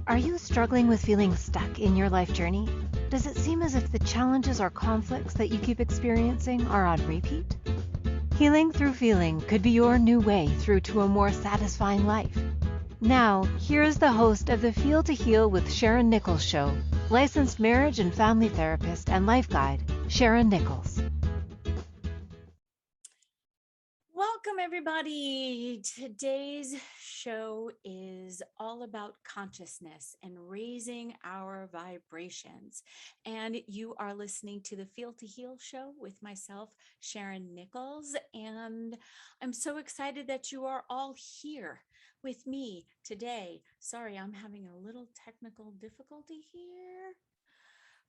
Are you struggling with feeling stuck in your life journey? Does it seem as if the challenges or conflicts that you keep experiencing are on repeat? Healing through feeling could be your new way through to a more satisfying life. Now, here is the host of the Feel to Heal with Sharyn Nichols show, licensed marriage and family therapist and life guide, Sharyn Nichols. Welcome, everybody. Today's show is all about consciousness and raising our vibrations. And you are listening to the Feel to Heal show with myself, Sharyn Nichols. And I'm so excited that you are all here with me today. Sorry, I'm having a little technical difficulty here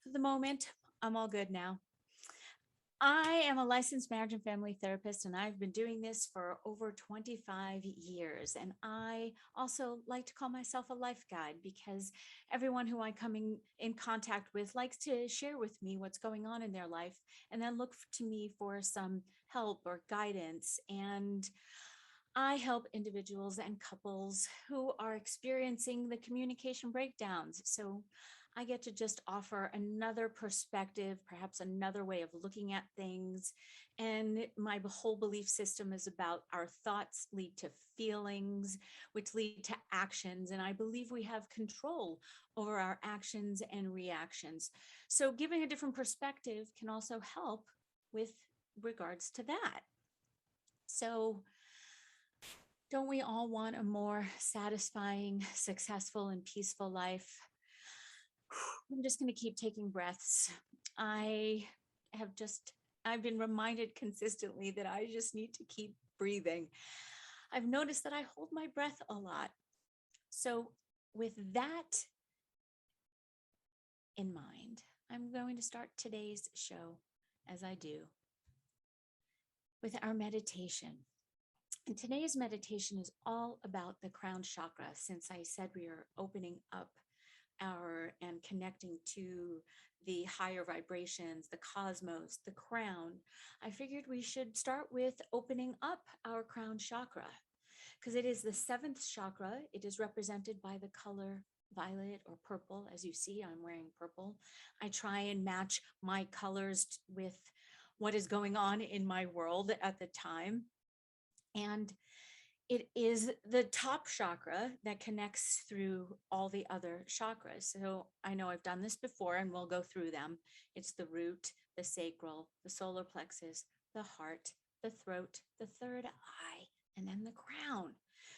for the moment. I'm all good now. I am a licensed marriage and family therapist, and I've been doing this for over 25 years. And I also like to call myself a life guide because everyone who I come in contact with likes to share with me what's going on in their life and then look to me for some help or guidance. And I help individuals and couples who are experiencing the communication breakdowns. So I get to just offer another perspective, perhaps another way of looking at things. And my whole belief system is about our thoughts lead to feelings, which lead to actions. And I believe we have control over our actions and reactions. So giving a different perspective can also help with regards to that. So don't we all want a more satisfying, successful, and peaceful life? I'm just going to keep taking breaths. I've been reminded consistently that I just need to keep breathing. I've noticed that I hold my breath a lot. So, with that in mind, I'm going to start today's show, as I do, with our meditation. And today's meditation is all about the crown chakra, since I said we are opening up and connecting to the higher vibrations, the cosmos, the crown. I figured we should start with opening up our crown chakra because it is the seventh chakra. It is represented by the color violet or purple. As you see, I'm wearing purple. I try and match my colors with what is going on in my world at the time. And it is the top chakra that connects through all the other chakras. So I know I've done this before and we'll go through them. It's the root, the sacral, the solar plexus, the heart, the throat, the third eye, and then the crown.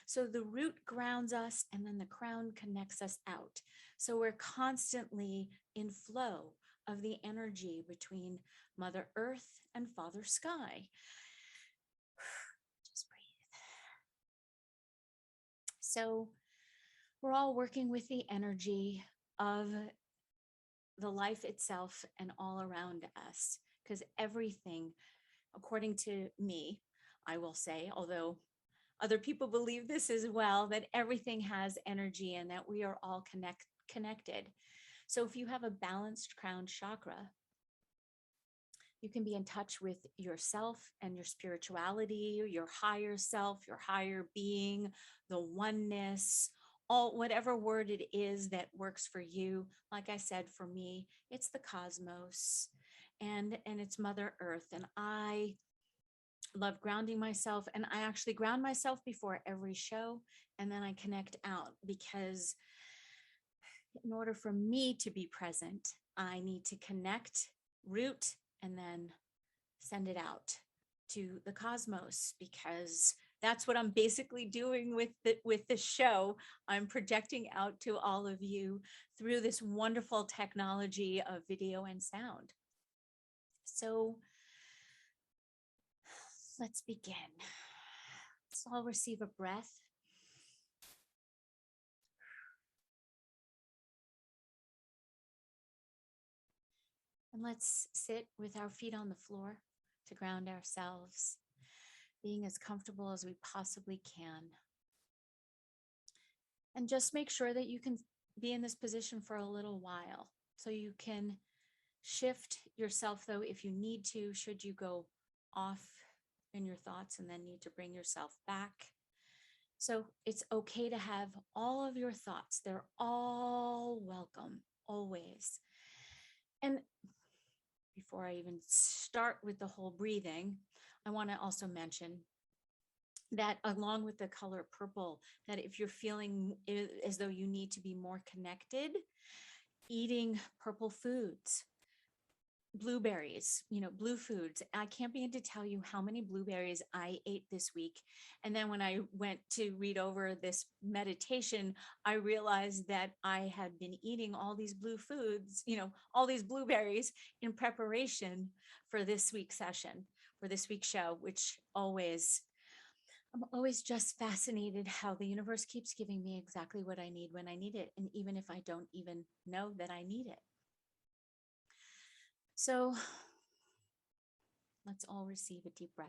So the root grounds us and then the crown connects us out. So we're constantly in flow of the energy between Mother Earth and Father Sky. So we're all working with the energy of the life itself and all around us, because everything, according to me, I will say, although other people believe this as well, that everything has energy and that we are all connected. So if you have a balanced crown chakra, you can be in touch with yourself and your spirituality, your higher self, your higher being, the oneness, all whatever word it is that works for you. Like I said, for me, it's the cosmos and it's Mother Earth. And I love grounding myself, and I actually ground myself before every show, and then I connect out, because in order for me to be present, I need to connect, root, and then send it out to the cosmos, because that's what I'm basically doing with the show. I'm projecting out to all of you through this wonderful technology of video and sound. So let's begin. Let's all receive a breath. And let's sit with our feet on the floor to ground ourselves, being as comfortable as we possibly can. And just make sure that you can be in this position for a little while. So you can shift yourself, though, if you need to, should you go off in your thoughts and then need to bring yourself back. So it's okay to have all of your thoughts. They're all welcome, always. And before I even start with the whole breathing, I want to also mention that along with the color purple, that if you're feeling as though you need to be more connected, eating purple foods, blueberries, blue foods. I can't begin to tell you how many blueberries I ate this week. And then when I went to read over this meditation, I realized that I had been eating all these blue foods, all these blueberries in preparation for this week's session, for this week's show, which I'm always just fascinated how the universe keeps giving me exactly what I need when I need it. And even if I don't even know that I need it. So let's all receive a deep breath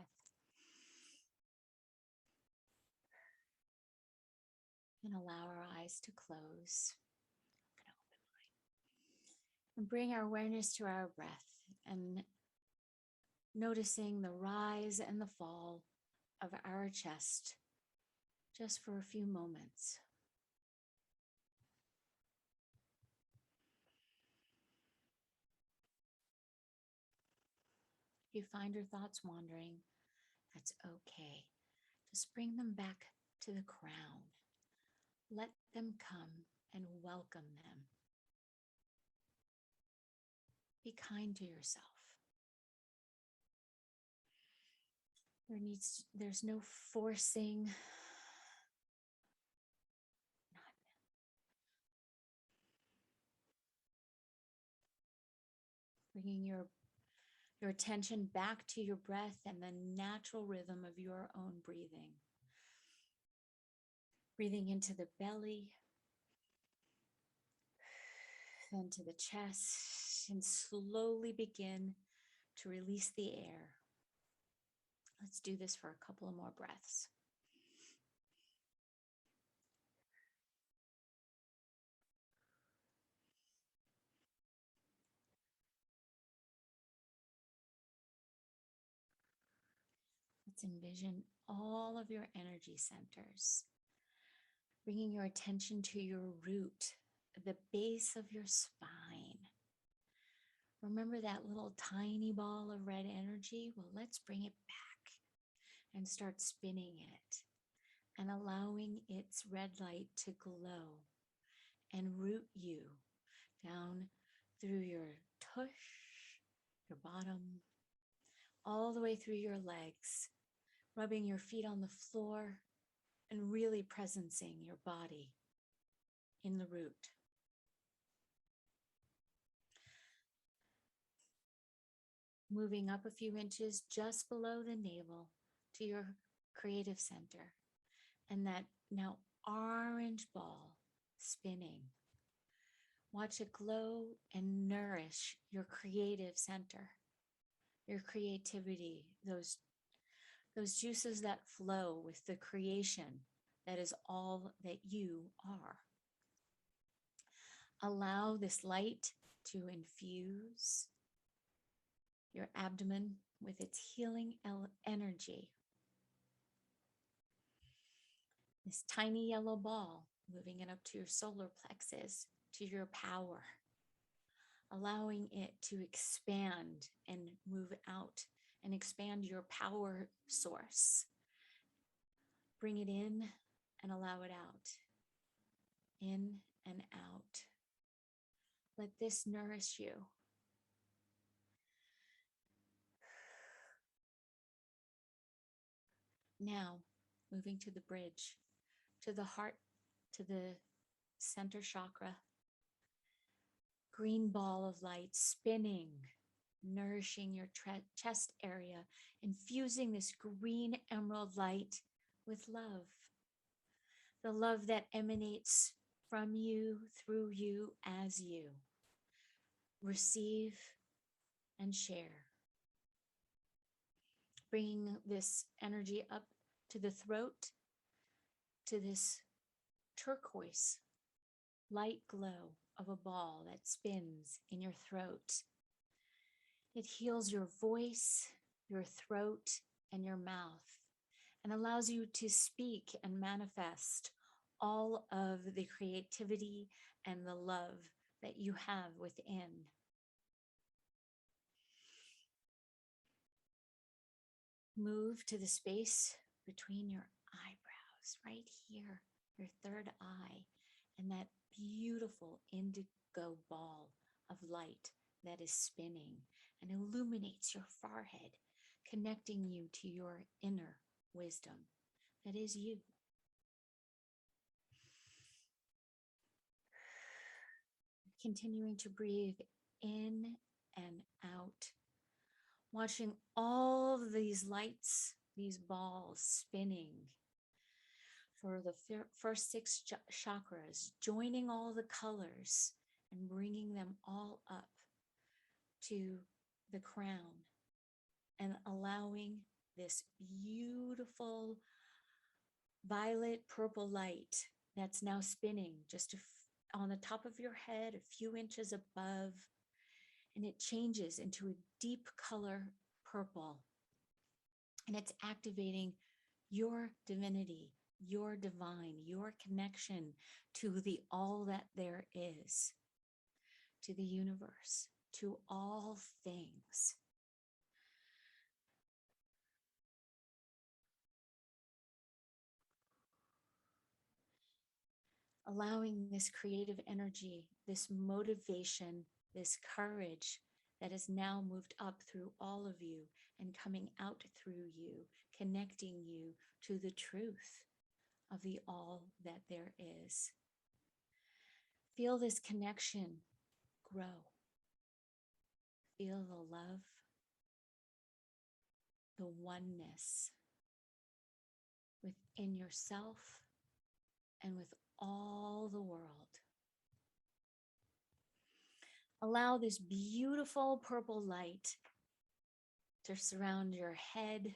and allow our eyes to close. I'm going to open mine and bring our awareness to our breath and noticing the rise and the fall of our chest just for a few moments. If you find your thoughts wandering, that's okay. Just bring them back to the crown. Let them come and welcome them. Be kind to yourself. There's no forcing. Bringing your attention back to your breath and the natural rhythm of your own breathing. Breathing into the belly, then to the chest, and slowly begin to release the air. Let's do this for a couple of more breaths. Let's envision all of your energy centers, bringing your attention to your root, the base of your spine. Remember that little tiny ball of red energy? Well, let's bring it back and start spinning it and allowing its red light to glow and root you down through your tush, your bottom, all the way through your legs, rubbing your feet on the floor and really presencing your body in the root. Moving up a few inches just below the navel to your creative center, and that now orange ball spinning. Watch it glow and nourish your creative center, your creativity, those juices that flow with the creation that is all that you are. Allow this light to infuse your abdomen with its healing energy. This tiny yellow ball moving it up to your solar plexus, to your power, allowing it to expand and move out and expand your power source. Bring it in and allow it out. In and out. Let this nourish you. Now, moving to the bridge, to the heart, to the center chakra. Green ball of light spinning, nourishing your chest area, infusing this green emerald light with love. The love that emanates from you, through you, as you. Receive and share. Bringing this energy up to the throat, to this turquoise light glow of a ball that spins in your throat. It heals your voice, your throat, and your mouth, and allows you to speak and manifest all of the creativity and the love that you have within. Move to the space between your eyebrows, right here, your third eye, and that beautiful indigo ball of light that is spinning and illuminates your forehead, connecting you to your inner wisdom that is you. Continuing to breathe in and out, watching all of these lights, these balls spinning for the first six chakras, joining all the colors and bringing them all up to the crown and allowing this beautiful violet purple light that's now spinning just on the top of your head, a few inches above, and it changes into a deep color purple. And it's activating your divinity, your divine, your connection to the all that there is, to the universe, to all things. Allowing this creative energy, this motivation, this courage that has now moved up through all of you and coming out through you, connecting you to the truth of the all that there is. Feel this connection grow. Feel the love, the oneness within yourself and with all the world. Allow this beautiful purple light to surround your head,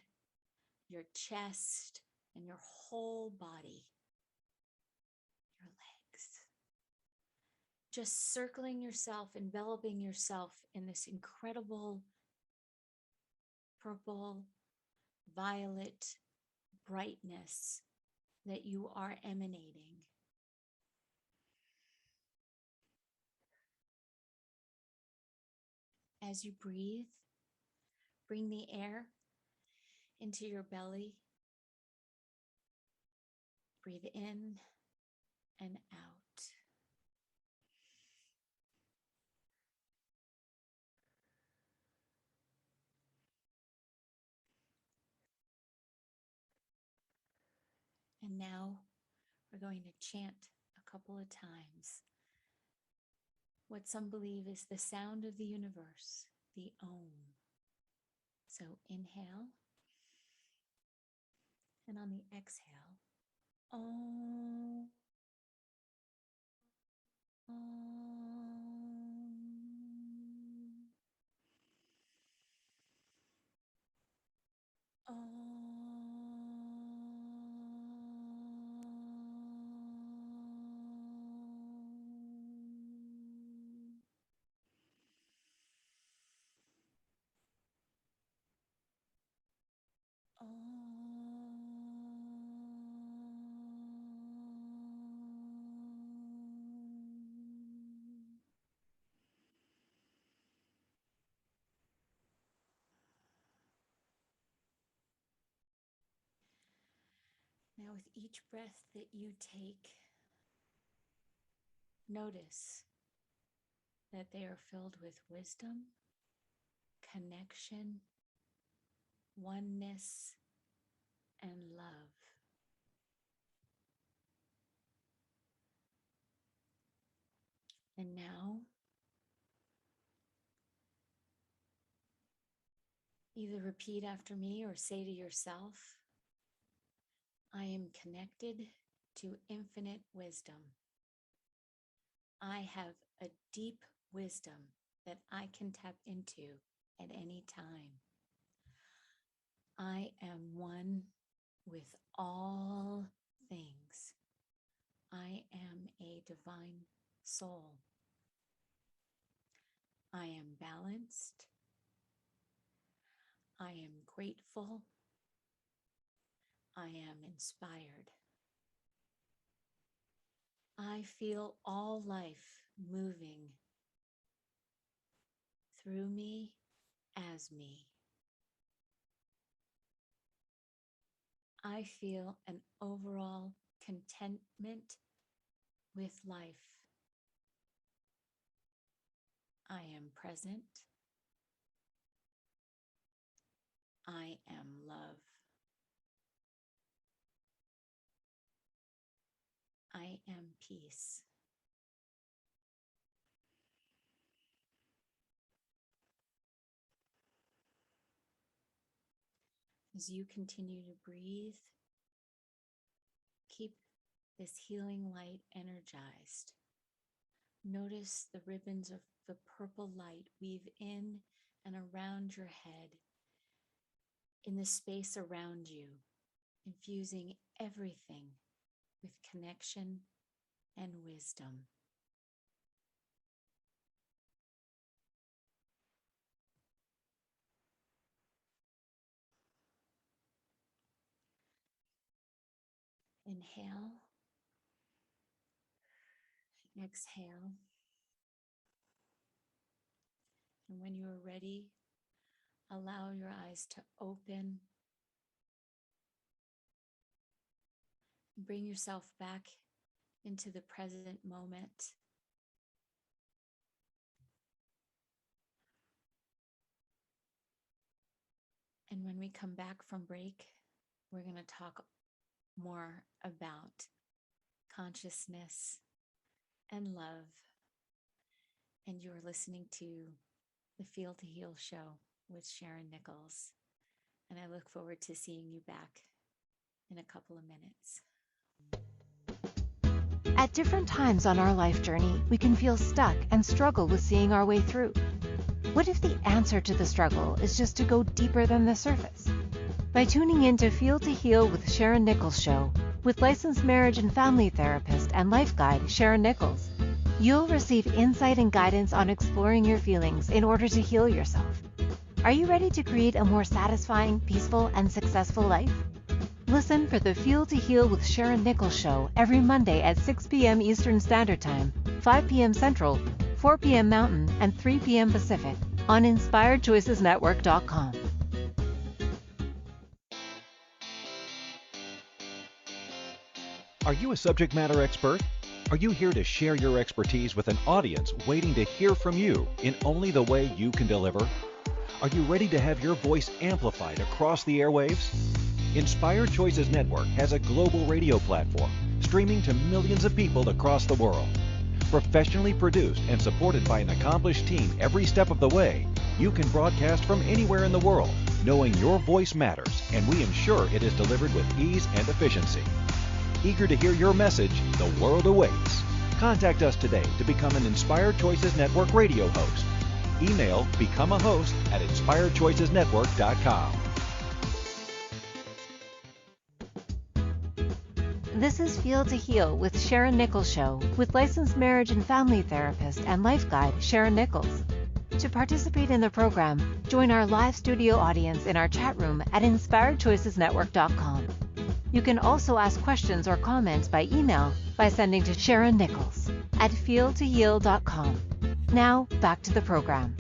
your chest, and your whole body, your legs. Just circling yourself, enveloping yourself in this incredible purple, violet brightness that you are emanating. As you breathe, bring the air into your belly. Breathe in and out. And now we're going to chant a couple of times what some believe is the sound of the universe, the Om. So inhale, and on the exhale, Om. Now, with each breath that you take, notice that they are filled with wisdom, connection, oneness, and love. And now, either repeat after me or say to yourself, I am connected to infinite wisdom. I have a deep wisdom that I can tap into at any time. I am one with all things. I am a divine soul. I am balanced. I am grateful. I am inspired. I feel all life moving through me as me. I feel an overall contentment with life. I am present. I am love. I am peace. As you continue to breathe, keep this healing light energized. Notice the ribbons of the purple light weave in and around your head, in the space around you, infusing everything with connection and wisdom. Inhale, exhale. And when you are ready, allow your eyes to open. Bring yourself back into the present moment. And when we come back from break, we're going to talk more about consciousness and love. And you're listening to the Feel to Heal show with Sharyn Nichols. And I look forward to seeing you back in a couple of minutes. At different times on our life journey, we can feel stuck and struggle with seeing our way through. What if the answer to the struggle is just to go deeper than the surface? By tuning in to Feel to Heal with Sharyn Nichols show, with licensed marriage and family therapist and life guide Sharyn Nichols, you'll receive insight and guidance on exploring your feelings in order to heal yourself. Are you ready to create a more satisfying, peaceful, and successful life? Listen for the Feel to Heal with Sharyn Nichols show every Monday at 6 p.m. Eastern Standard Time, 5 p.m. Central, 4 p.m. Mountain, and 3 p.m. Pacific on InspiredChoicesNetwork.com. Are you a subject matter expert? Are you here to share your expertise with an audience waiting to hear from you in only the way you can deliver? Are you ready to have your voice amplified across the airwaves? Inspired Choices Network has a global radio platform streaming to millions of people across the world. Professionally produced and supported by an accomplished team every step of the way, you can broadcast from anywhere in the world, knowing your voice matters, and we ensure it is delivered with ease and efficiency. Eager to hear your message, the world awaits. Contact us today to become an Inspired Choices Network radio host. Email becomeahost@inspiredchoicesnetwork.com. This is Feel to Heal with Sharyn Nichols show, with licensed marriage and family therapist and life guide Sharyn Nichols. To participate in the program, join our live studio audience in our chat room at InspiredChoicesNetwork.com. You can also ask questions or comments by email by sending to Sharyn Nichols at feeltoheal.com. Now, back to the program.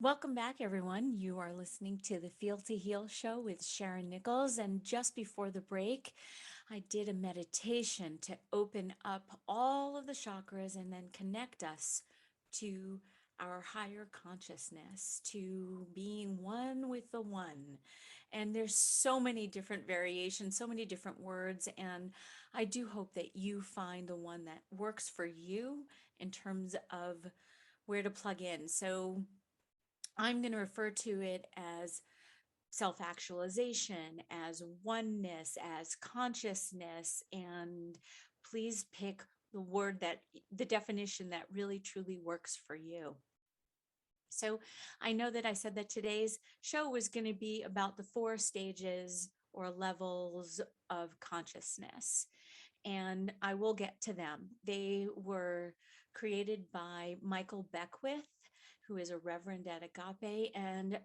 Welcome back, everyone. You are listening to the Feel to Heal show with Sharyn Nichols. And just before the break, I did a meditation to open up all of the chakras and then connect us to our higher consciousness, to being one with the one. And there's so many different variations, so many different words. And I do hope that you find the one that works for you in terms of where to plug in. So I'm going to refer to it as self-actualization, as oneness, as consciousness, and please pick the definition that really truly works for you. So I know that I said that today's show was going to be about the 4 stages or levels of consciousness, and I will get to them. They were created by Michael Beckwith, who is a reverend at Agape, and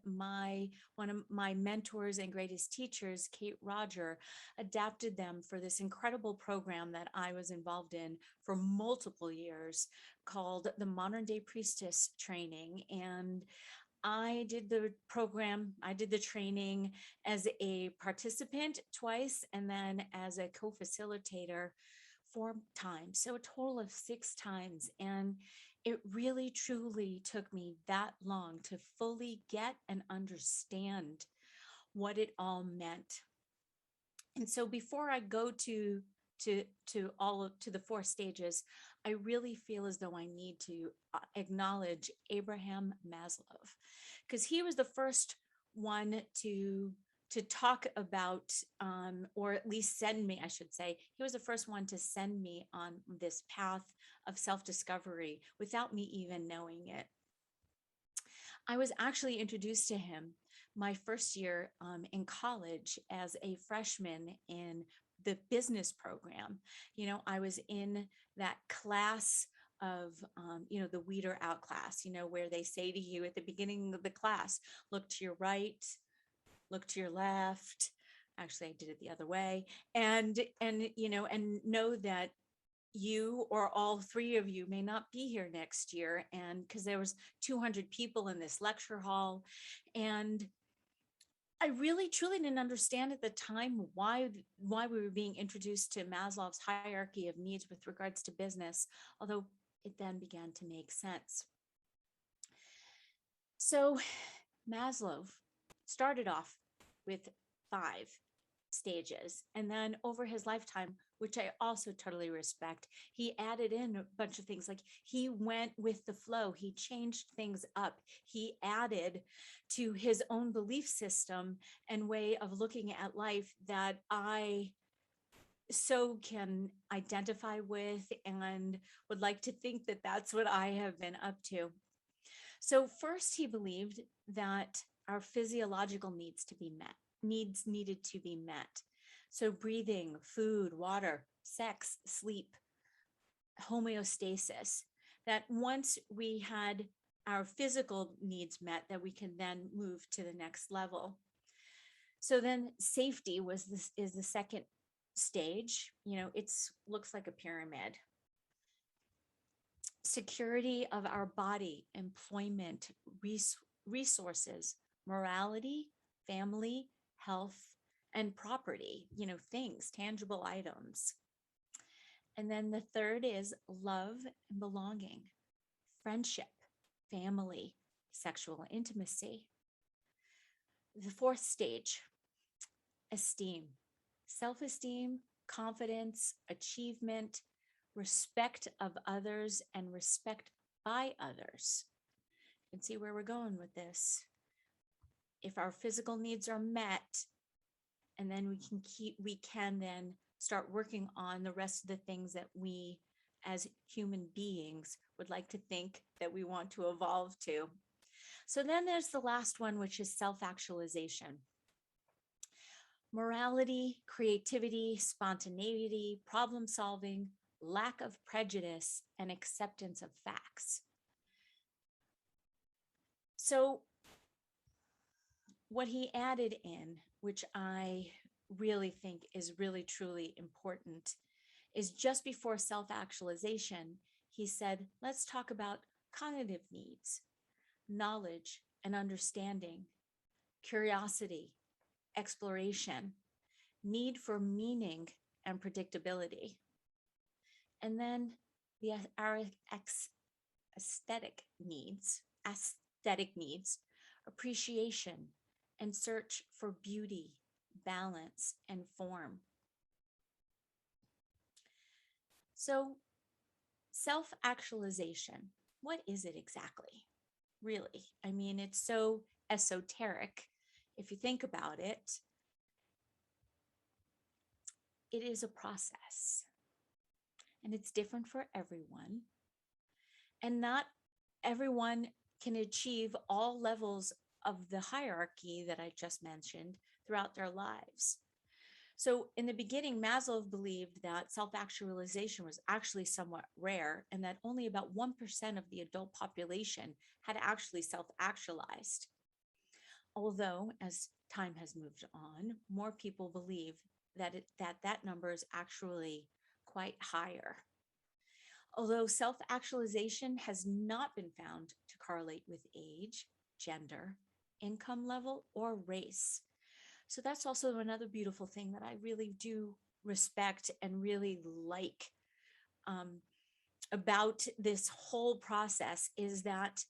one of my mentors and greatest teachers, Kate Roger, adapted them for this incredible program that I was involved in for multiple years called the Modern Day Priestess Training. And I did the program, I did the training as a participant twice, and then as a co-facilitator 4 times. So a total of 6 times. And it really, truly took me that long to fully get and understand what it all meant. And so before I go to the 4 stages, I really feel as though I need to acknowledge Abraham Maslow, because he was the first one to talk about, or at least send me, I should say, he was the first one to send me on this path of self-discovery without me even knowing it. I was actually introduced to him my first year in college as a freshman in the business program. I was in that class of, the weeder out class, where they say to you at the beginning of the class, look to your right, look to your left. Actually, I did it the other way. And know that you or all 3 of you may not be here next year. And because there was 200 people in this lecture hall, and I really truly didn't understand at the time why we were being introduced to Maslow's hierarchy of needs with regards to business, although it then began to make sense. So Maslow started off with 5 stages, and then over his lifetime, which I also totally respect, he added in a bunch of things. Like, he went with the flow, he changed things up, he added to his own belief system and way of looking at life that I so can identify with, and would like to think that that's what I have been up to. So first, he believed that our physiological needs needed to be met. So breathing, food, water, sex, sleep, homeostasis, that once we had our physical needs met, that we can then move to the next level. So then safety is the second stage. It's looks like a pyramid. Security of our body, employment, resources, morality, family, health, and property, things, tangible items. And then the third is love and belonging, friendship, family, sexual intimacy. The 4th stage, esteem, self-esteem, confidence, achievement, respect of others, and respect by others. You can see where we're going with this. If our physical needs are met, and then we can then start working on the rest of the things that we as human beings would like to think that we want to evolve to. So then there's the last one, which is self-actualization. Morality, creativity, spontaneity, problem solving, lack of prejudice, and acceptance of facts. So what he added in, which I really think is really, truly important, is just before self-actualization, he said, let's talk about cognitive needs, knowledge and understanding, curiosity, exploration, need for meaning and predictability. And then our aesthetic needs, appreciation, and search for beauty, balance, and form. So, self-actualization, what is it exactly? Really? I mean, it's so esoteric. If you think about it, it is a process, and it's different for everyone. And not everyone can achieve all levels of the hierarchy that I just mentioned throughout their lives. So in the beginning, Maslow believed that self-actualization was actually somewhat rare and that only about 1% of the adult population had actually self-actualized. Although, as time has moved on, more people believe that number is actually quite higher. Although self-actualization has not been found to correlate with age, gender, income level, or race. So that's also another beautiful thing that I really do respect and really like about this whole process is that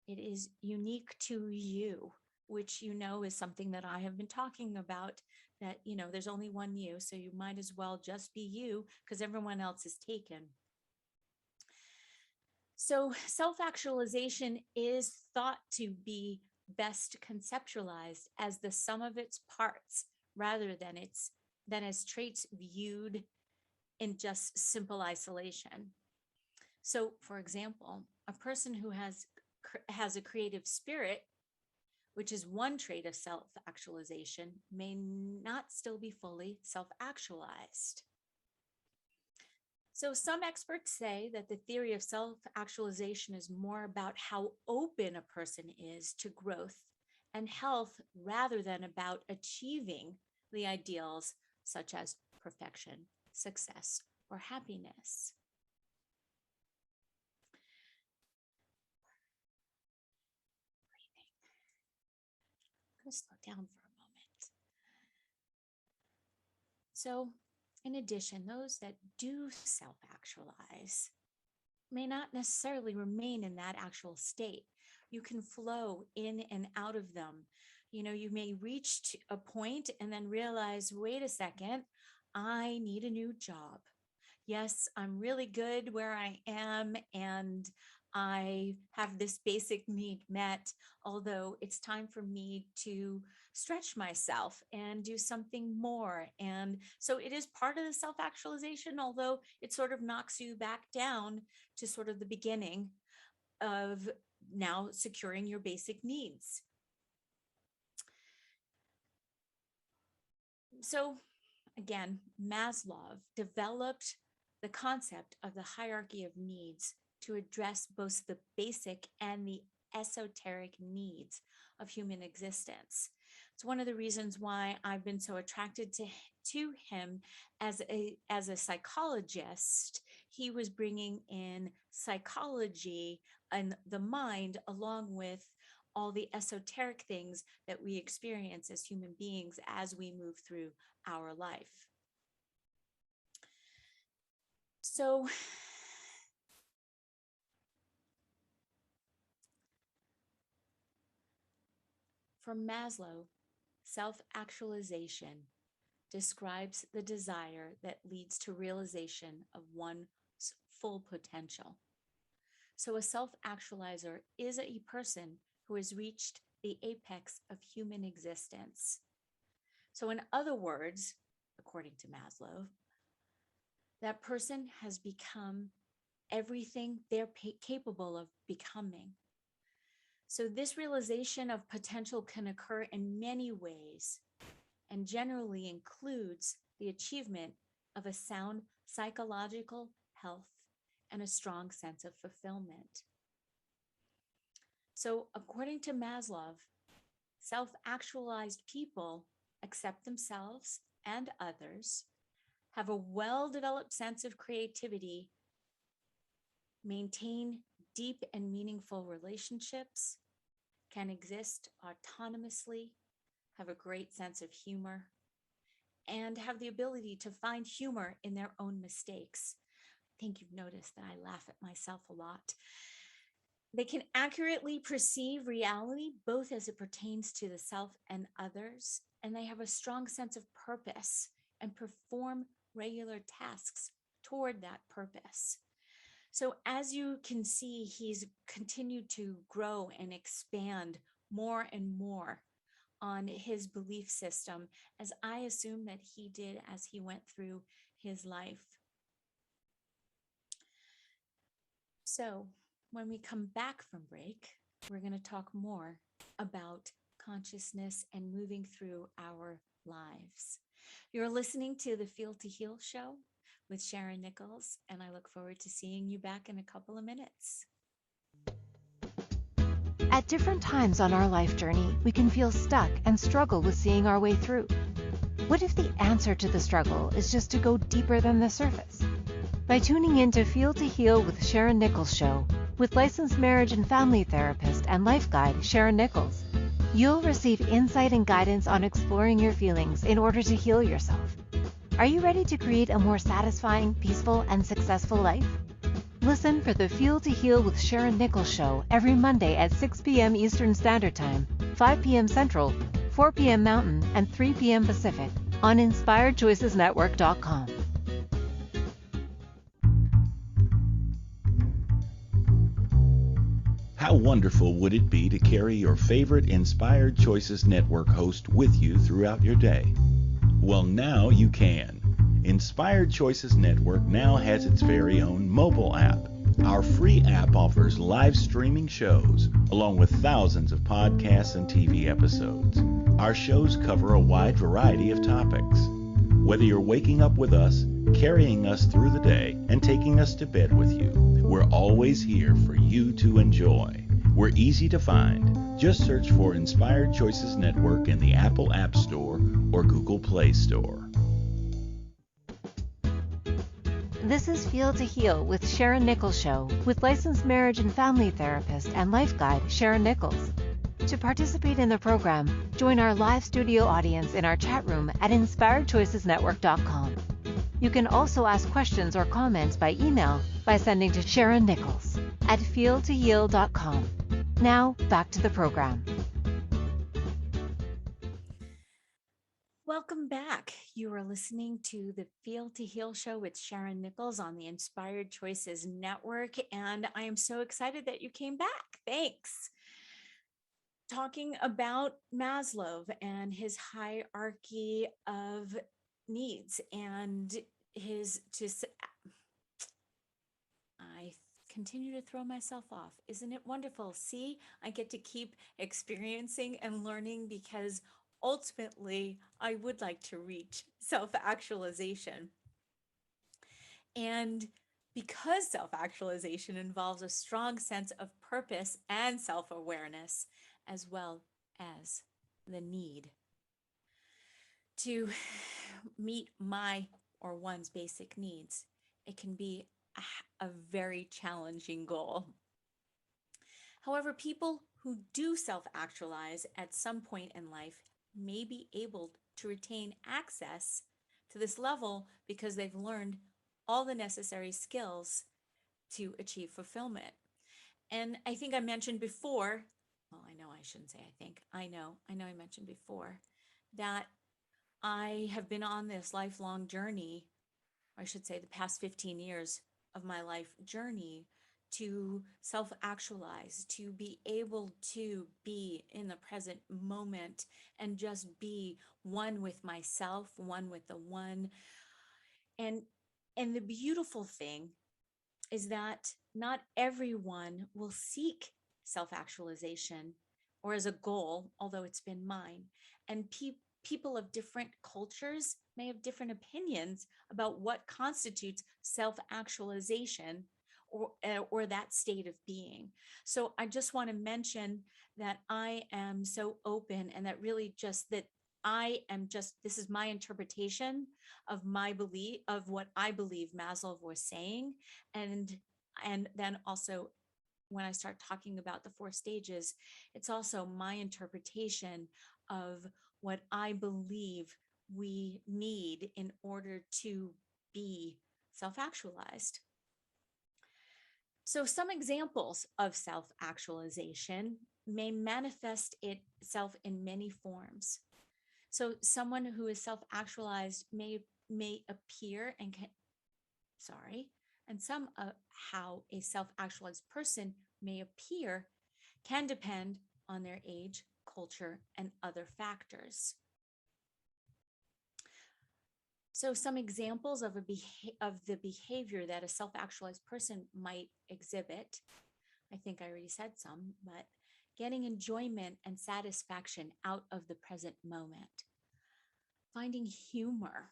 it is unique to you, which is something that I have been talking about, that, there's only one you, so you might as well just be you because everyone else is taken. So self-actualization is thought to be best conceptualized as the sum of its parts rather than as traits viewed in just simple isolation. So, for example, a person who has a creative spirit, which is one trait of self-actualization, may not still be fully self-actualized. So some experts say that the theory of self-actualization is more about how open a person is to growth and health rather than about achieving the ideals such as perfection, success, or happiness. Breathing. I'm going to slow down for a moment. So, in addition, those that do self-actualize may not necessarily remain in that actual state. You can flow in and out of them. You may reach a point and then realize, wait a second, I need a new job. Yes, I'm really good where I am and I have this basic need met, although it's time for me to stretch myself and do something more. And so it is part of the self-actualization, although it sort of knocks you back down to sort of the beginning of now securing your basic needs. So again, Maslow developed the concept of the hierarchy of needs to address both the basic and the esoteric needs of human existence. It's one of the reasons why I've been so attracted to him as a psychologist. He was bringing in psychology and the mind along with all the esoteric things that we experience as human beings as we move through our life. So for Maslow, self-actualization describes the desire that leads to realization of one's full potential. So a self-actualizer is a person who has reached the apex of human existence. So in other words, according to Maslow, that person has become everything they're capable of becoming. So this realization of potential can occur in many ways and generally includes the achievement of a sound psychological health and a strong sense of fulfillment. So according to Maslow, self-actualized people accept themselves and others, have a well-developed sense of creativity, maintain deep and meaningful relationships, can exist autonomously, have a great sense of humor, and have the ability to find humor in their own mistakes. I think you've noticed that I laugh at myself a lot. They can accurately perceive reality, both as it pertains to the self and others, and they have a strong sense of purpose and perform regular tasks toward that purpose. So as you can see, he's continued to grow and expand more and more on his belief system, as I assume that he did as he went through his life. So when we come back from break, we're going to talk more about consciousness and moving through our lives. You're listening to the Feel to Heal show with Sharyn Nichols, and I look forward to seeing you back in a couple of minutes. At different times on our life journey, we can feel stuck and struggle with seeing our way through. What if the answer to the struggle is just to go deeper than the surface? By tuning in to Feel to Heal with Sharyn Nichols show, with licensed marriage and family therapist and life guide Sharyn Nichols, you'll receive insight and guidance on exploring your feelings in order to heal yourself. Are you ready to create a more satisfying, peaceful, and successful life? Listen for the Feel to Heal with Sharyn Nichols show every Monday at 6 p.m. Eastern Standard Time, 5 p.m. Central, 4 p.m. Mountain, and 3 p.m. Pacific on InspiredChoicesNetwork.com. How wonderful would it be to carry your favorite Inspired Choices Network host with you throughout your day? Well, now you can. Inspired Choices Network now has its very own mobile app. Our free app offers live streaming shows, along with thousands of podcasts and TV episodes. Our shows cover a wide variety of topics. Whether you're waking up with us, carrying us through the day, and taking us to bed with you, we're always here for you to enjoy. We're easy to find. Just search for Inspired Choices Network in the Apple App Store or Google Play Store. This is Feel to Heal with Sharyn Nichols show, with licensed marriage and family therapist and life guide Sharyn Nichols. To participate in the program, join our live studio audience in our chat room at InspiredChoicesNetwork.com. You can also ask questions or comments by email by sending to Sharyn Nichols at feeltoheal.com. Now, back to the program. Welcome back. You are listening to the Feel to Heal show with Sharyn Nichols on the Inspired Choices Network, and I am so excited that you came back. Thanks. Talking about Maslow and his hierarchy of needs and I continue to throw myself off. Isn't it wonderful? See, I get to keep experiencing and learning because ultimately I would like to reach self-actualization. And because self-actualization involves a strong sense of purpose and self-awareness, as well as the need to meet my or one's basic needs, it can be a very challenging goal. However, people who do self-actualize at some point in life may be able to retain access to this level because they've learned all the necessary skills to achieve fulfillment. And I think I mentioned before, well, I know I shouldn't say I know I mentioned before that I have been on this lifelong journey, or I should say the past 15 years of my life journey to self-actualize, to be able to be in the present moment and just be one with myself, one with the one. And the beautiful thing is that not everyone will seek self-actualization or as a goal, although it's been mine. And people of different cultures may have different opinions about what constitutes self-actualization or that state of being. So I just want to mention that I am so open, and that really just that this is my interpretation of my belief of what I believe Maslow was saying. And then also when I start talking about the 4 stages, it's also my interpretation of what I believe we need in order to be self-actualized. So some examples of self-actualization may manifest itself in many forms. So someone who is self-actualized may appear and how a self-actualized person may appear can depend on their age, culture, and other factors. So some examples of the behavior that a self-actualized person might exhibit, I think I already said some, but getting enjoyment and satisfaction out of the present moment. finding humor,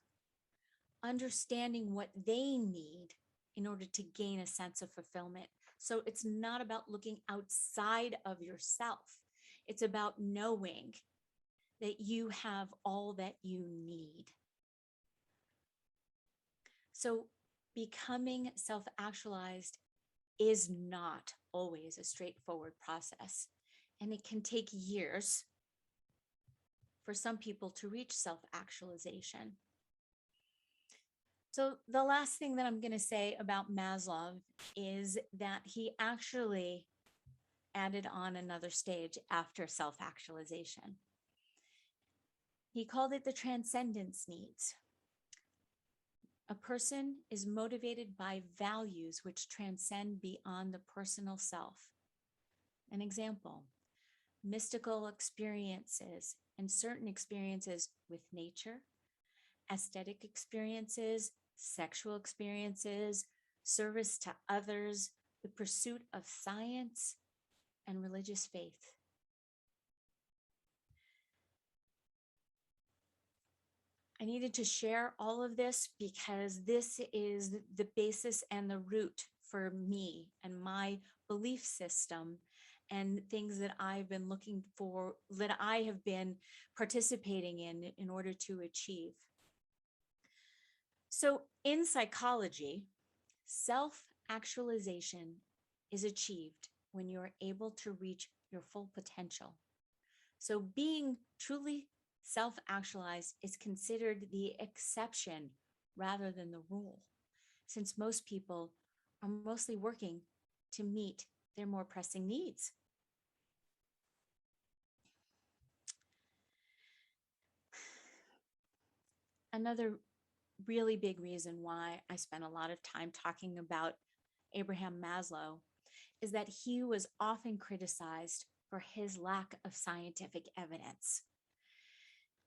understanding what they need in order to gain a sense of fulfillment. So it's not about looking outside of yourself. It's about knowing that you have all that you need. So becoming self-actualized is not always a straightforward process, and it can take years for some people to reach self-actualization. So the last thing that I'm going to say about Maslow is that he actually added on another stage after self-actualization. He called it the transcendence needs. A person is motivated by values which transcend beyond the personal self. An example, mystical experiences and certain experiences with nature, aesthetic experiences, sexual experiences, service to others, the pursuit of science, and religious faith. I needed to share all of this because this is the basis and the root for me and my belief system and things that I've been looking for, that I have been participating in order to achieve. So in psychology, self-actualization is achieved when you're able to reach your full potential. So being truly self-actualized is considered the exception rather than the rule, since most people are mostly working to meet their more pressing needs. Another really big reason why I spent a lot of time talking about Abraham Maslow is that he was often criticized for his lack of scientific evidence.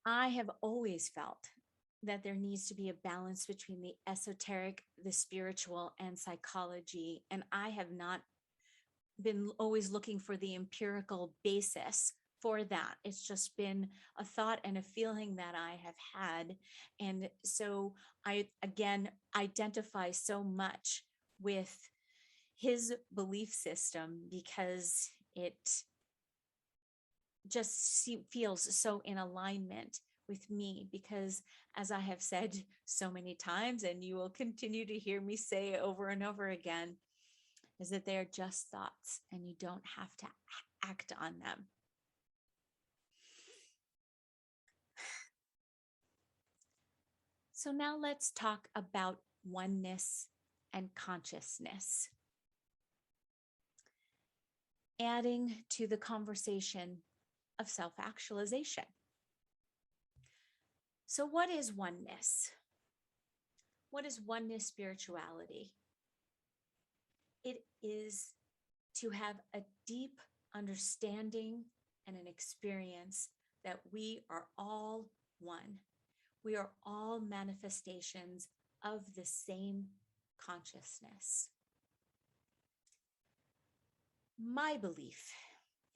I have always felt that there needs to be a balance between the esoteric, the spiritual, and psychology, and I have not been always looking for the empirical basis for that. It's just been a thought and a feeling that I have had. And so I, again, identify so much with his belief system because it just feels so in alignment with me, because as I have said so many times, and you will continue to hear me say over and over again, is that they are just thoughts and you don't have to act on them. So now let's talk about oneness and consciousness. Adding to the conversation of self-actualization. So what is oneness? What is oneness spirituality? It is to have a deep understanding and an experience that we are all one. We are all manifestations of the same consciousness. My belief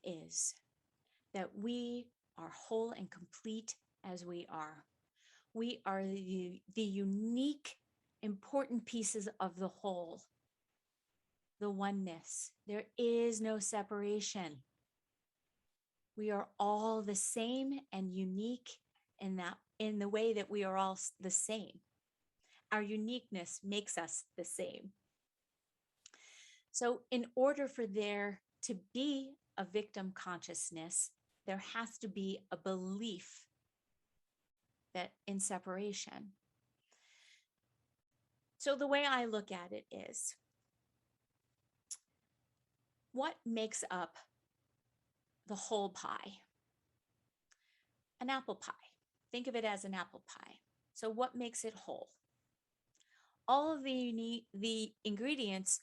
is that we are whole and complete as we are. We are the unique, important pieces of the whole, the oneness. There is no separation. We are all the same and unique in the way that we are all the same. Our uniqueness makes us the same. So in order for there to be a victim consciousness, there has to be a belief that in separation. So the way I look at it is, what makes up the whole pie? An apple pie. Think of it as an apple pie. So what makes it whole? All of the ingredients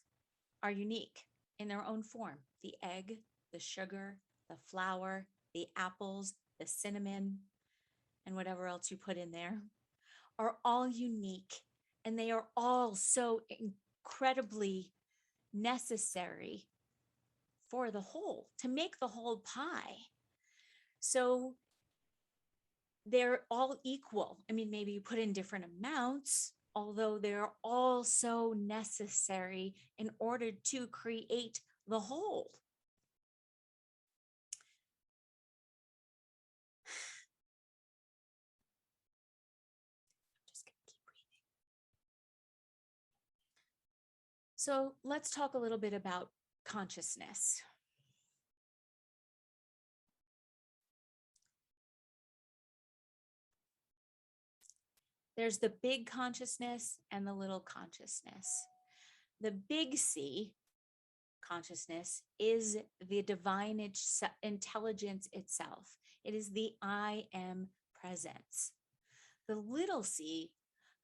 are unique in their own form. The egg, the sugar, the flour, the apples, the cinnamon, and whatever else you put in there are all unique, and they are all so incredibly necessary for the whole, to make the whole pie. So they're all equal. I mean, maybe you put in different amounts, although they're all so necessary in order to create the whole. Just gonna keep breathing. So let's talk a little bit about consciousness. There's the big consciousness and the little consciousness. The big C consciousness is the divine intelligence itself. It is the I am presence. The little c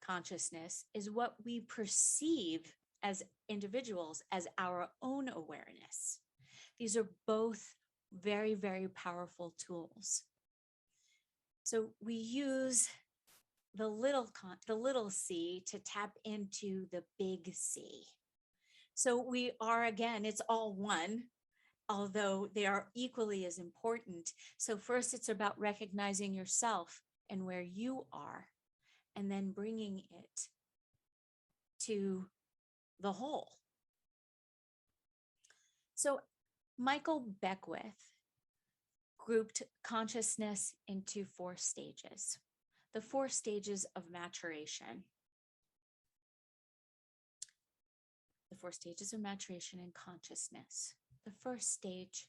consciousness is what we perceive as individuals as our own awareness. These are both very, very powerful tools. So we use the little c to tap into the big C. So we are, again, it's all one, although they are equally as important. So first it's about recognizing yourself and where you are, and then bringing it to the whole. So Michael Beckwith grouped consciousness into 4 stages, the 4 stages of maturation. The 4 stages of maturation in consciousness. The first stage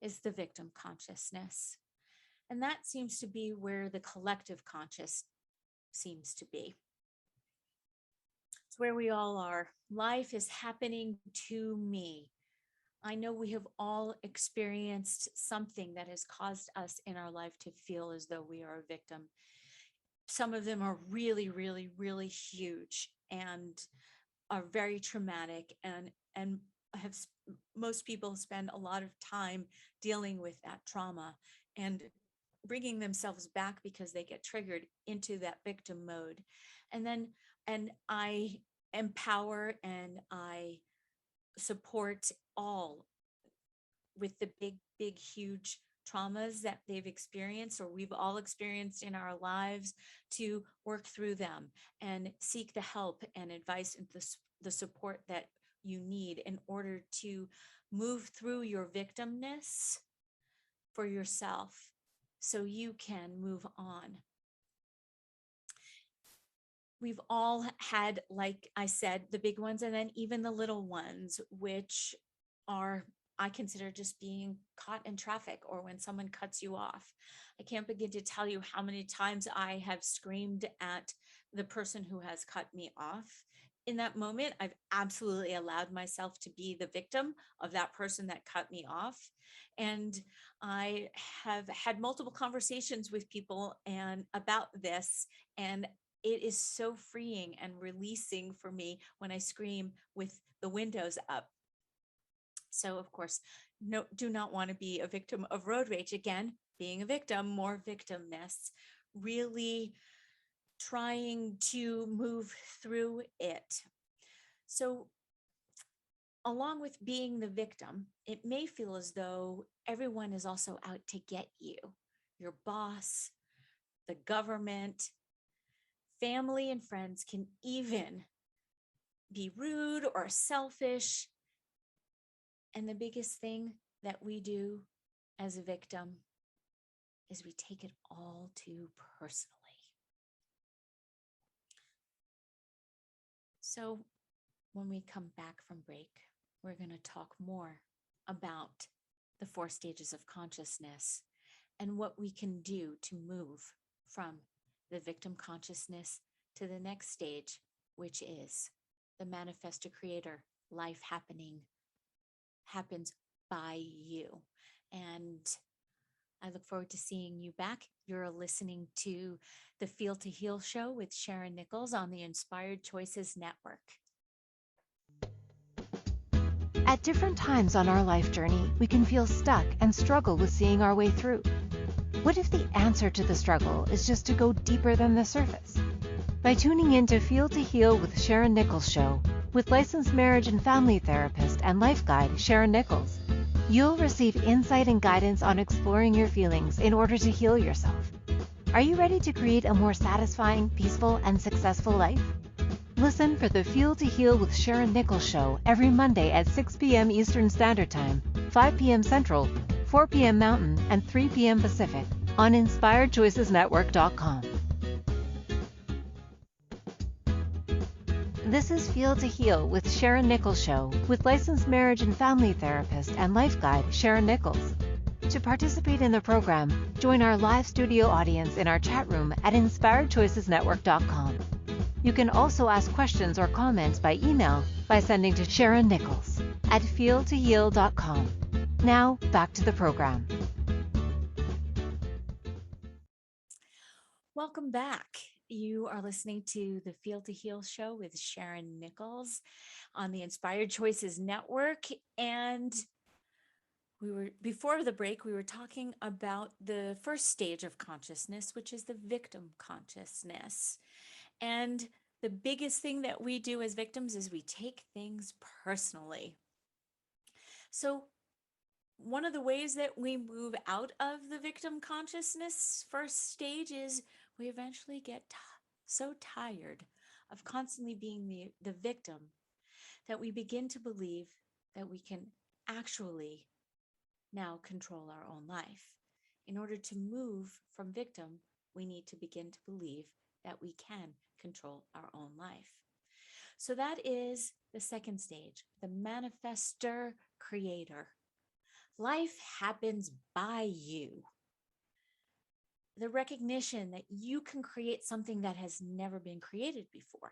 is the victim consciousness. And that seems to be where the collective conscious seems to be. It's where we all are. Life is happening to me. I know we have all experienced something that has caused us in our life to feel as though we are a victim. Some of them are really, really, really huge and are very traumatic, and have most people spend a lot of time dealing with that trauma and bringing themselves back because they get triggered into that victim mode. And I empower and I support all with the big, huge traumas that they've experienced or we've all experienced in our lives to work through them and seek the help and advice and the support that you need in order to move through your victimness for yourself so you can move on. We've all had, like I said, the big ones and then even the little ones, which are, I consider just being caught in traffic or when someone cuts you off. I can't begin to tell you how many times I have screamed at the person who has cut me off. In that moment, I've absolutely allowed myself to be the victim of that person that cut me off. And I have had multiple conversations with people and about this, and it is so freeing and releasing for me when I scream with the windows up. So of course, no, do not want to be a victim of road rage. Again, being a victim, more victimness, really trying to move through it. So along with being the victim, it may feel as though everyone is also out to get you, your boss, the government, family and friends can even be rude or selfish. And the biggest thing that we do as a victim is we take it all too personally. So when we come back from break, we're going to talk more about the 4 stages of consciousness and what we can do to move from the victim consciousness to the next stage, which is the Manifesto creator. Life happens by you. And I look forward to seeing you back. You're listening to the Feel to Heal show with Sharyn Nichols on the Inspired Choices Network. At different times on our life journey, we can feel stuck and struggle with seeing our way through. What if the answer to the struggle is just to go deeper than the surface? By tuning in to Feel to Heal with Sharyn Nichols show, with licensed marriage and family therapist and life guide Sharyn Nichols, you'll receive insight and guidance on exploring your feelings in order to heal yourself. Are you ready to create a more satisfying, peaceful, and successful life? Listen for the Feel to Heal with Sharyn Nichols show every Monday at 6 p.m. Eastern Standard Time, 5 p.m. Central, 4 p.m. Mountain, and 3 p.m. Pacific on InspiredChoicesNetwork.com. This is Feel to Heal with Sharyn Nichols show with licensed marriage and family therapist and life guide Sharyn Nichols. To participate in the program, join our live studio audience in our chat room at InspiredChoicesNetwork.com. You can also ask questions or comments by email by sending to Sharyn Nichols at feeltoheal.com. Now, back to the program. Welcome back. You are listening to the Feel to Heal show with Sharyn Nichols on the Inspired Choices Network. And before the break, we were talking about the first stage of consciousness, which is the victim consciousness. And the biggest thing that we do as victims is we take things personally. So one of the ways that we move out of the victim consciousness first stage is we eventually get so tired of constantly being the victim that we begin to believe that we can actually now control our own life. In order to move from victim, we need to begin to believe that we can control our own life. So that is the second stage, the manifestor creator. Life happens by you. The recognition that you can create something that has never been created before.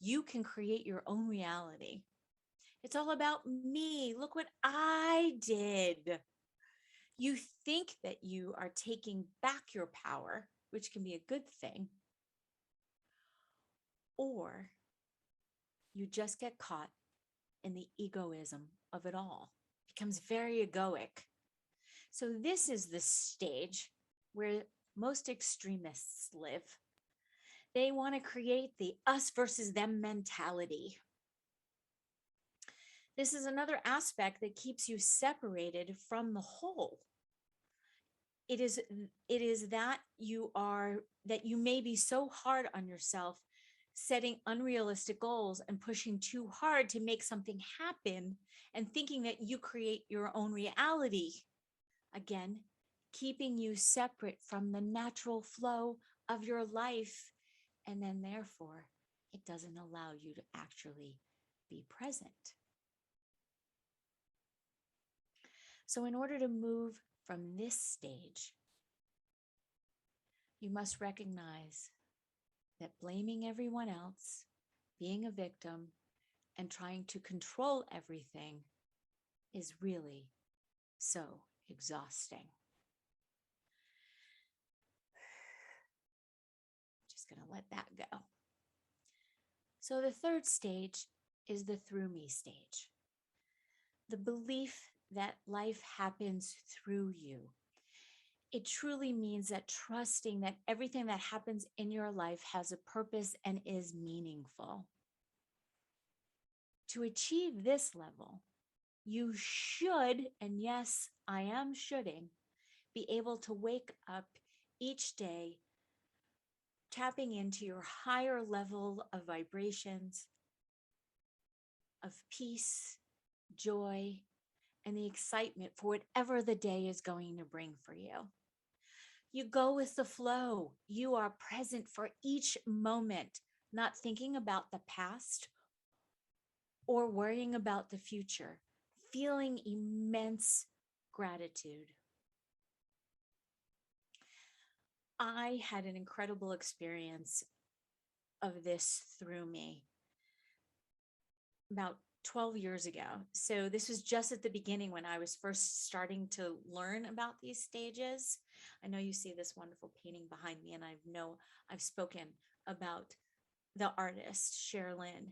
You can create your own reality. It's all about me. Look what I did. You think that you are taking back your power, which can be a good thing, or you just get caught in the egoism of it all. It becomes very egoic. So this is the stage where most extremists live. They want to create the us versus them mentality. This is another aspect that keeps you separated from the whole. It is that you may be so hard on yourself, setting unrealistic goals and pushing too hard to make something happen and thinking that you create your own reality. Again, keeping you separate from the natural flow of your life. And then therefore, it doesn't allow you to actually be present. So in order to move from this stage, you must recognize that blaming everyone else, being a victim, and trying to control everything is really so exhausting. Just going to let that go. So the third stage is the through me stage. The belief that life happens through you. It truly means that trusting that everything that happens in your life has a purpose and is meaningful. To achieve this level, you should, and yes, I am shoulding, be able to wake up each day tapping into your higher level of vibrations, of peace, joy, and the excitement for whatever the day is going to bring for you. You go with the flow. You are present for each moment, not thinking about the past or worrying about the future, feeling immense gratitude. I had an incredible experience of this through me about 12 years ago. So this was just at the beginning when I was first starting to learn about these stages. I know you see this wonderful painting behind me, and I've spoken about the artist, Sharyn.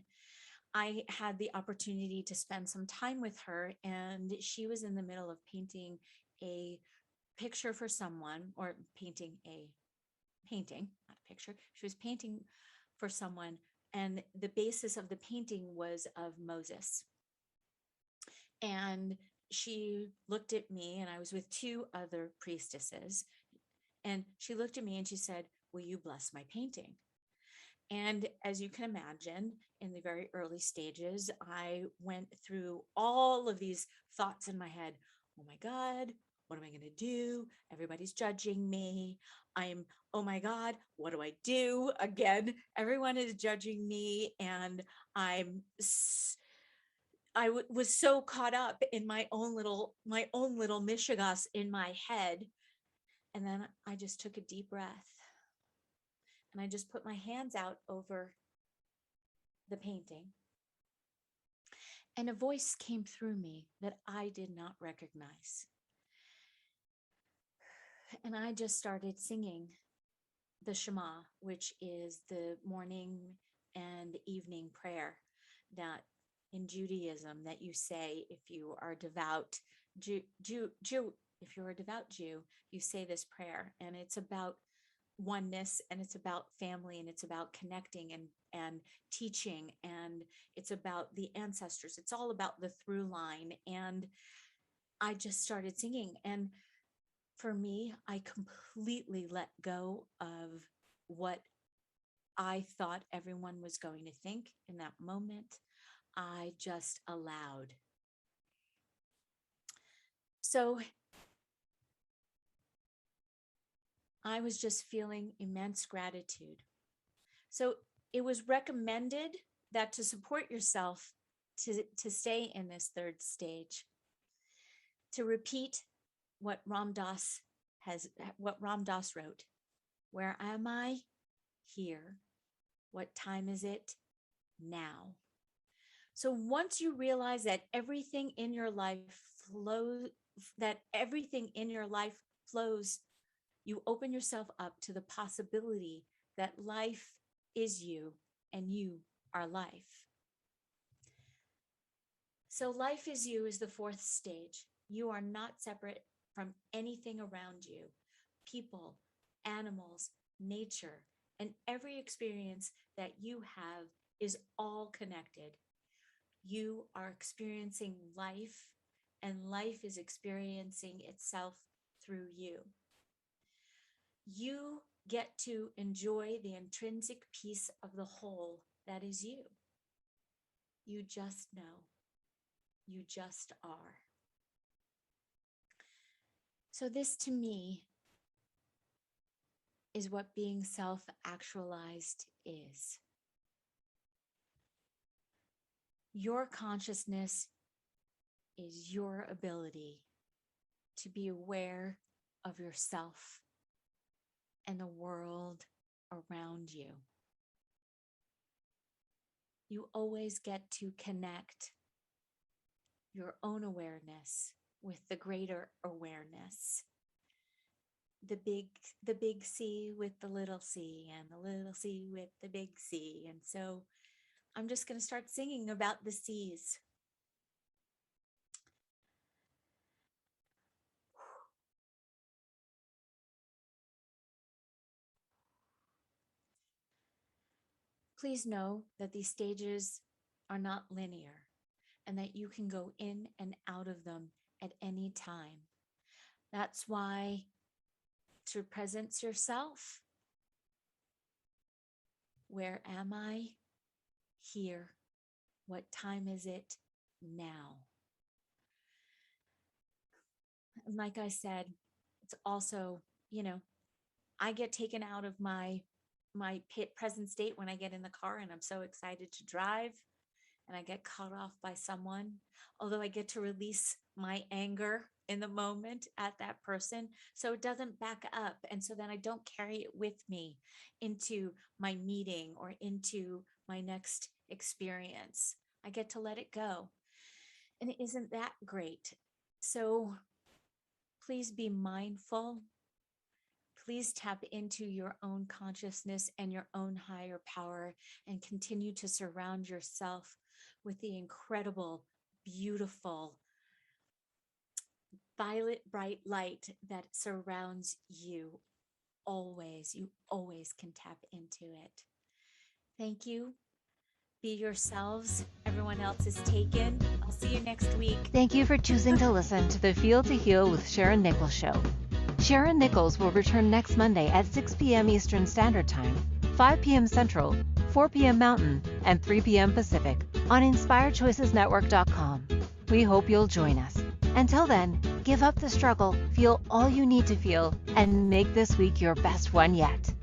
I had the opportunity to spend some time with her, and she was in the middle of painting a picture for someone, or painting, not a picture. She was painting for someone, and the basis of the painting was of Moses. And she looked at me, and I was with two other priestesses, And she looked at me and she said, "Will you bless my painting?" And as you can imagine, in the very early stages, I went through all of these thoughts in my head. Oh my God, what am I going to do? Everybody's judging me. Oh my God, what do I do? Again, everyone is judging me. And was so caught up in my own little mishigas in my head. And then I just took a deep breath. And I just put my hands out over the painting. And a voice came through me that I did not recognize. And I just started singing the Shema, which is the morning and evening prayer that in Judaism that you say if you are devout Jew, if you're a devout Jew, you say this prayer, and it's about oneness, and it's about family, and it's about connecting and teaching, and it's about the ancestors. It's all about the through line. And I just started singing, and for me, I completely let go of what I thought everyone was going to think in that moment. I just allowed. So I was just feeling immense gratitude. So it was recommended that to support yourself, to stay in this third stage, to repeat what Ram Dass wrote. Where am I? Here. What time is it? Now. So once you realize that everything in your life flows, you open yourself up to the possibility that life is you and you are life. So life is you is the fourth stage. You are not separate from anything around you, people, animals, nature, and every experience that you have is all connected. You are experiencing life, and life is experiencing itself through you. You get to enjoy the intrinsic piece of the whole that is you. You just know. You just are. So this to me is what being self-actualized is. Your consciousness is your ability to be aware of yourself and the world around you. You always get to connect your own awareness with the greater awareness. The big C with the little c, and the little c with the big C. And so I'm just going to start singing about the C's. Please know that these stages are not linear and that you can go in and out of them at any time. That's why to presence yourself, where am I? Here. What time is it? Now. And like I said, it's also, I get taken out of my present state when I get in the car and I'm so excited to drive, and I get cut off by someone, although I get to release my anger in the moment at that person, so it doesn't back up. And so then I don't carry it with me into my meeting or into my next experience. I get to let it go. And isn't that great? So please be mindful. Please tap into your own consciousness and your own higher power, and continue to surround yourself with the incredible, beautiful, violet bright light that surrounds you always. You always can tap into it. Thank you. Be yourselves. Everyone else is taken. I'll see you next week. Thank you for choosing to listen to the Feel to Heal with Sharyn Nichols show. Sharyn Nichols will return next Monday at 6 p.m. Eastern Standard Time, 5 p.m. Central, 4 p.m. Mountain, and 3 p.m. Pacific on InspiredChoicesNetwork.com. We hope you'll join us. Until then, give up the struggle, feel all you need to feel, and make this week your best one yet.